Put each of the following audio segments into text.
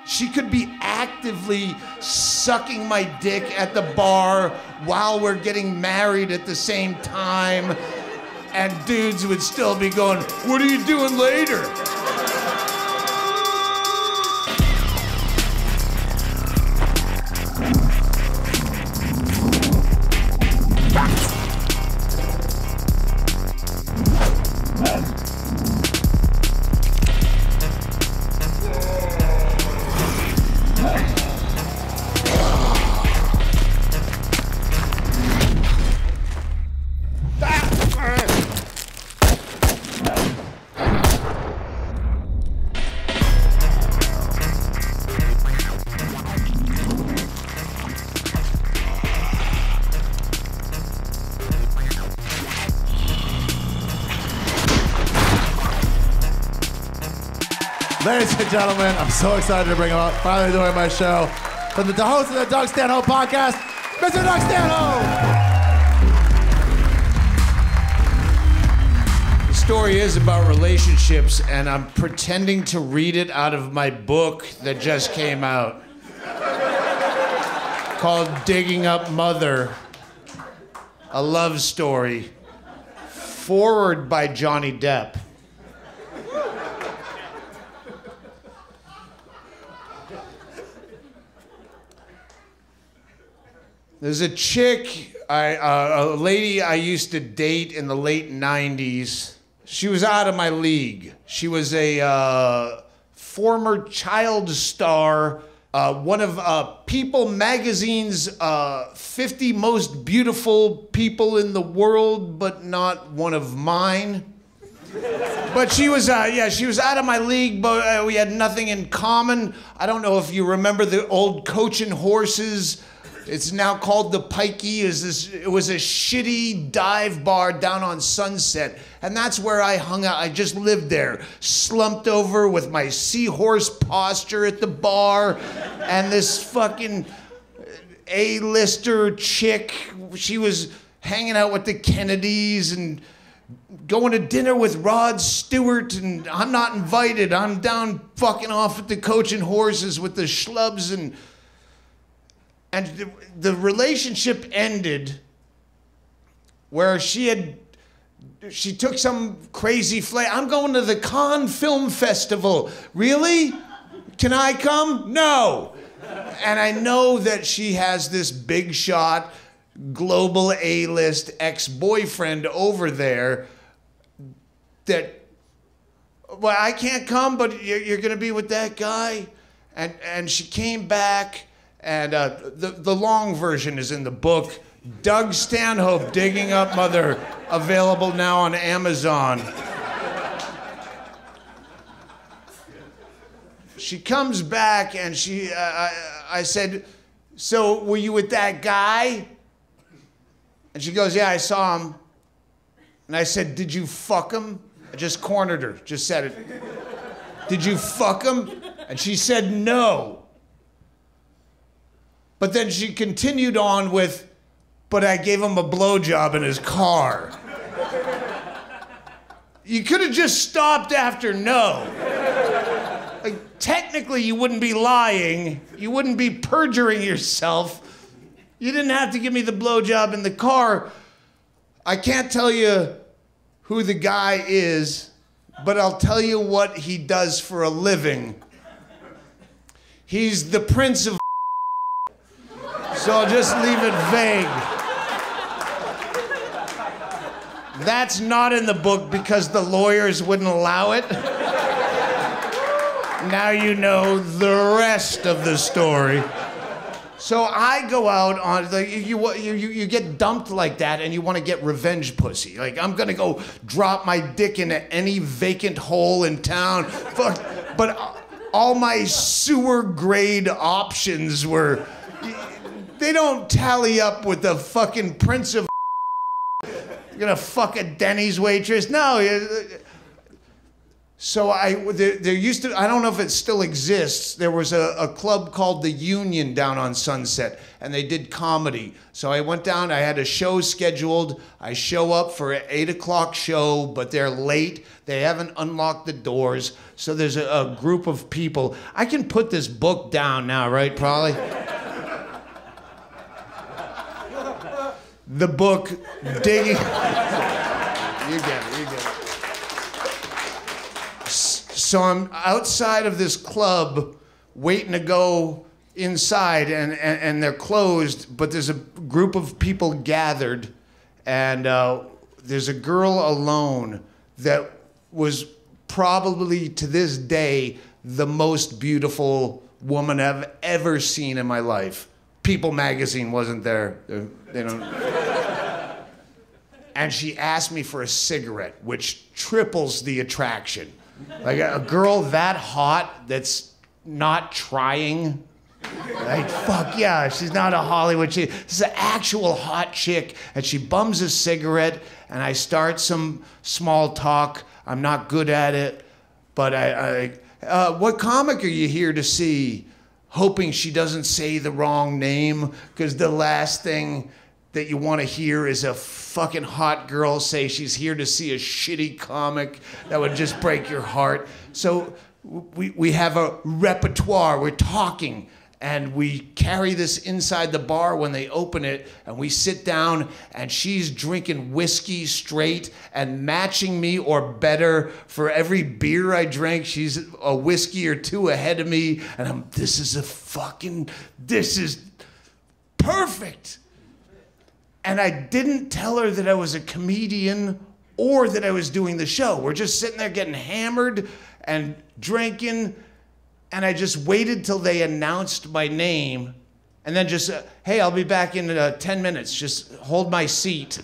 She could be actively sucking my dick at the bar while we're getting married at the same time, and dudes would still be going, "What are you doing later?" Ladies and gentlemen, I'm so excited to bring him up. Finally doing my show. From the host of the Doug Stanhope podcast, Mr. Doug Stanhope! The story is about relationships, and I'm pretending to read it out of my book that just came out called Digging Up Mother, a love story. Forward by Johnny Depp. There's a chick, a lady I used to date in the late 90s. She was out of my league. She was a former child star, one of People magazine's 50 most beautiful people in the world, but not one of mine. But she was, she was out of my league, but we had nothing in common. I don't know if you remember the old Coach and Horses. It's now called the Pikey. It was a shitty dive bar down on Sunset. And that's where I hung out. I just lived there, slumped over with my seahorse posture at the bar. And this fucking A-lister chick, she was hanging out with the Kennedys and going to dinner with Rod Stewart. And I'm not invited. I'm down fucking off at the Coach and Horses with the schlubs and the relationship ended where she took some crazy flight. I'm going to the Cannes Film Festival. Really? Can I come? No. And I know that she has this big shot, global A-list ex-boyfriend over there that, well, I can't come, but you're going to be with that guy? And she came back. And the long version is in the book. Doug Stanhope, Digging Up Mother, available now on Amazon. She comes back and I said, "So were you with that guy?" And she goes, "Yeah, I saw him." And I said, "Did you fuck him?" I just cornered her, just said it. "Did you fuck him?" And she said, "No." But then she continued on with, "But I gave him a blowjob in his car." You could have just stopped after no. Like, technically, you wouldn't be lying. You wouldn't be perjuring yourself. You didn't have to give me the blowjob in the car. I can't tell you who the guy is, but I'll tell you what he does for a living. He's the Prince of So I'll just leave it vague. That's not in the book because the lawyers wouldn't allow it. Now you know the rest of the story. So I go out on you get dumped like that and you want to get revenge pussy. Like, I'm gonna go drop my dick into any vacant hole in town. Fuck, but all my sewer grade options were, they don't tally up with the fucking Prince of You're gonna fuck a Denny's waitress? No. So there used to, I don't know if it still exists, there was a club called The Union down on Sunset, and they did comedy. So I went down, I had a show scheduled. I show up for an 8 o'clock show, but they're late. They haven't unlocked the doors. So there's a group of people. I can put this book down now, right, probably? The book, Digging. You get it, you get it. So I'm outside of this club waiting to go inside, and they're closed, but there's a group of people gathered, and there's a girl alone that was probably to this day the most beautiful woman I've ever seen in my life. People magazine wasn't there. They don't. And she asked me for a cigarette, which triples the attraction. Like a girl that hot that's not trying. Like, fuck yeah, she's not a Hollywood chick. This is an actual hot chick, and she bums a cigarette, and I start some small talk. I'm not good at it, but what comic are you here to see? Hoping she doesn't say the wrong name, because the last thing that you want to hear is a fucking hot girl say she's here to see a shitty comic. That would just break your heart. So we have a repertoire. We're talking, and we carry this inside the bar when they open it, and we sit down, and she's drinking whiskey straight and matching me or better. For every beer I drank, she's a whiskey or two ahead of me, and this is perfect. And I didn't tell her that I was a comedian or that I was doing the show. We're just sitting there getting hammered and drinking, and I just waited till they announced my name, and then just, hey, I'll be back in 10 minutes. Just hold my seat.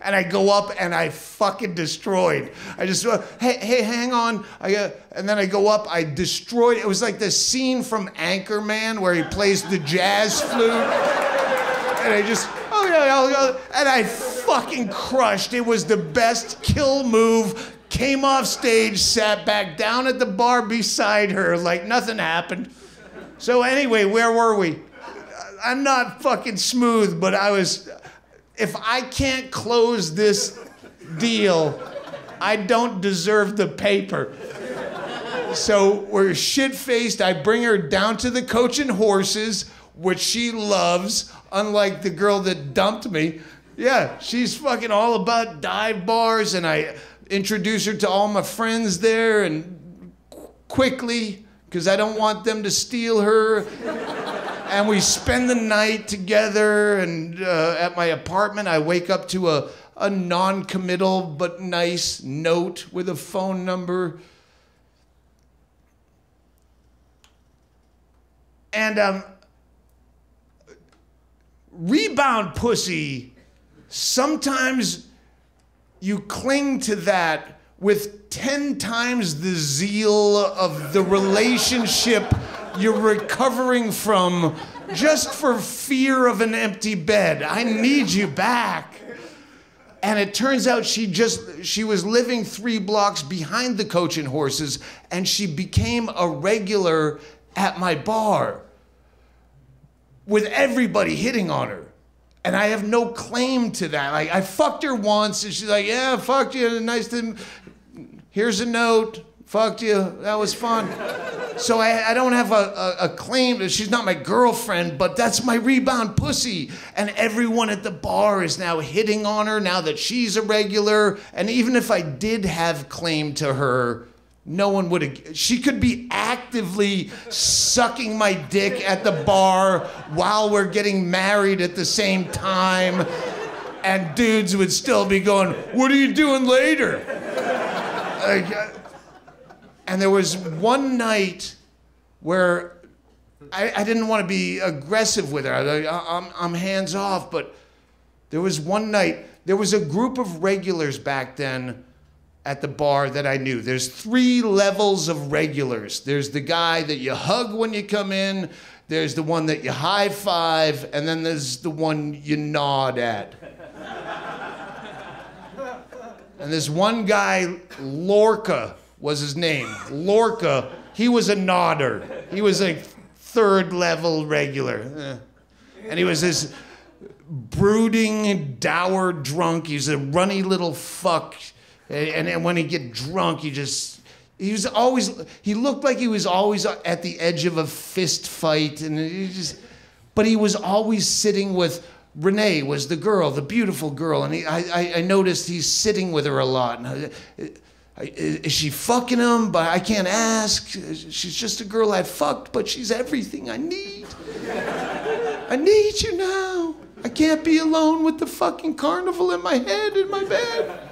And I go up, and I fucking destroyed. I just, hey, hang on. And then I go up, I destroyed. It was like the scene from Anchorman where he plays the jazz flute. And I just, and I fucking crushed. It was the best kill move. Came off stage, sat back down at the bar beside her like nothing happened. So anyway, where were we? I'm not fucking smooth, but if I can't close this deal, I don't deserve the paper. So we're shit-faced. I bring her down to the Coach and Horses, which she loves, unlike the girl that dumped me. Yeah, she's fucking all about dive bars, and I introduce her to all my friends there, and quickly, because I don't want them to steal her. And we spend the night together, and at my apartment, I wake up to a non-committal but nice note with a phone number. And rebound pussy, sometimes you cling to that with 10 times the zeal of the relationship you're recovering from, just for fear of an empty bed. I need you back. And it turns out she was living 3 blocks behind the Coach and Horses, and she became a regular at my bar with everybody hitting on her. And I have no claim to that. Like, I fucked her once, and she's like, yeah, fucked you, nice to, here's a note, fucked you, that was fun. So I don't have a claim. She's not my girlfriend, but that's my rebound pussy. And everyone at the bar is now hitting on her now that she's a regular. And even if I did have claim to her, no one would have. She could be actively sucking my dick at the bar while we're getting married at the same time. And dudes would still be going, what are you doing later? And there was one night where I didn't want to be aggressive with her. I'm hands off, but there was one night, there was a group of regulars back then at the bar that I knew. There's 3 levels of regulars. There's the guy that you hug when you come in, there's the one that you high five, and then there's the one you nod at. And this one guy, Lorca, was his name. Lorca, he was a nodder. He was a third level regular. And he was this brooding, dour drunk. He's a runny little fuck. And when he get drunk, he looked like he was always at the edge of a fist fight. But he was always sitting with, Renee was the girl, the beautiful girl. And I noticed he's sitting with her a lot. And is she fucking him? But I can't ask. She's just a girl I fucked, but she's everything I need. I need you now. I can't be alone with the fucking carnival in my head, in my bed.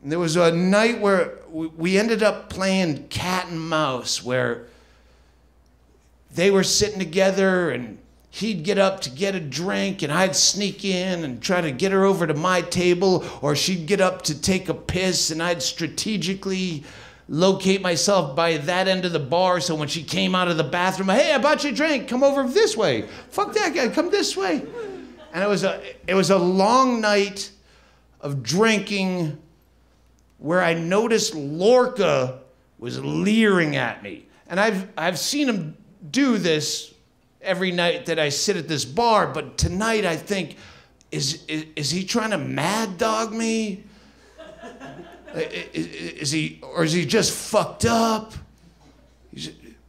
And there was a night where we ended up playing cat and mouse, where they were sitting together and he'd get up to get a drink and I'd sneak in and try to get her over to my table, or she'd get up to take a piss and I'd strategically locate myself by that end of the bar, so when she came out of the bathroom, hey, I bought you a drink, come over this way. Fuck that guy, come this way. And it was a long night of drinking where I noticed Lorca was leering at me. And I've seen him do this every night that I sit at this bar, but tonight I think, is he trying to mad dog me? Is he just fucked up?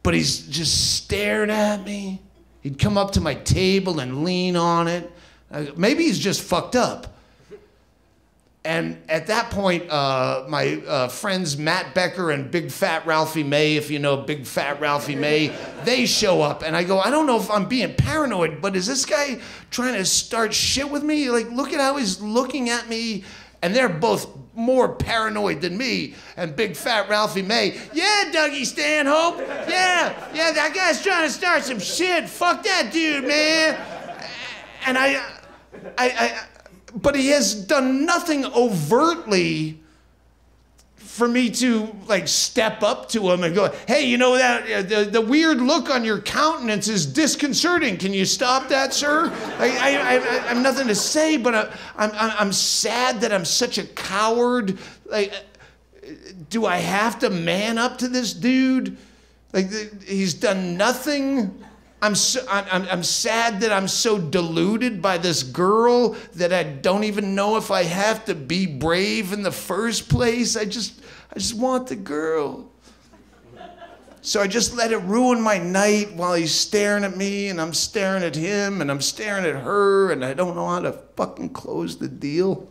But he's just staring at me. He'd come up to my table and lean on it. Maybe he's just fucked up. And at that point, my friends Matt Becker and Big Fat Ralphie May, if you know Big Fat Ralphie May, they show up. And I go, I don't know if I'm being paranoid, but is this guy trying to start shit with me? Like, look at how he's looking at me. And they're both more paranoid than me. And Big Fat Ralphie May, yeah, Dougie Stanhope, yeah, that guy's trying to start some shit. Fuck that dude, man. And but he has done nothing overtly for me to like step up to him and go, hey, you know that the weird look on your countenance is disconcerting. Can you stop that, sir? I have nothing to say, but I'm sad that I'm such a coward. Like, do I have to man up to this dude? Like, he's done nothing. I'm sad that I'm so deluded by this girl that I don't even know if I have to be brave in the first place. I just want the girl. So I just let it ruin my night while he's staring at me and I'm staring at him and I'm staring at her and I don't know how to fucking close the deal.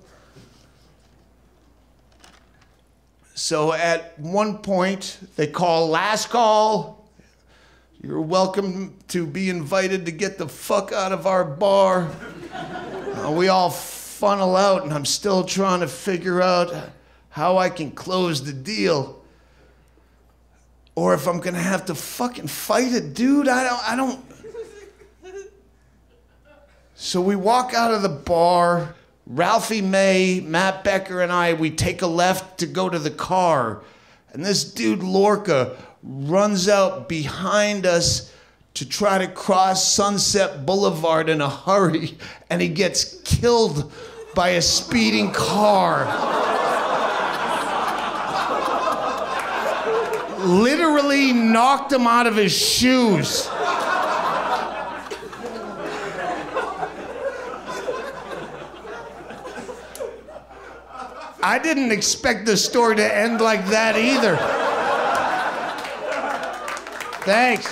So at one point, they call last call. You're welcome to be invited to get the fuck out of our bar. We all funnel out, and I'm still trying to figure out how I can close the deal. Or if I'm gonna have to fucking fight it, dude. I don't. So we walk out of the bar. Ralphie May, Matt Becker, and I, we take a left to go to the car. And this dude, Lorca, runs out behind us to try to cross Sunset Boulevard in a hurry, and he gets killed by a speeding car. Literally knocked him out of his shoes. I didn't expect the story to end like that either. Thanks.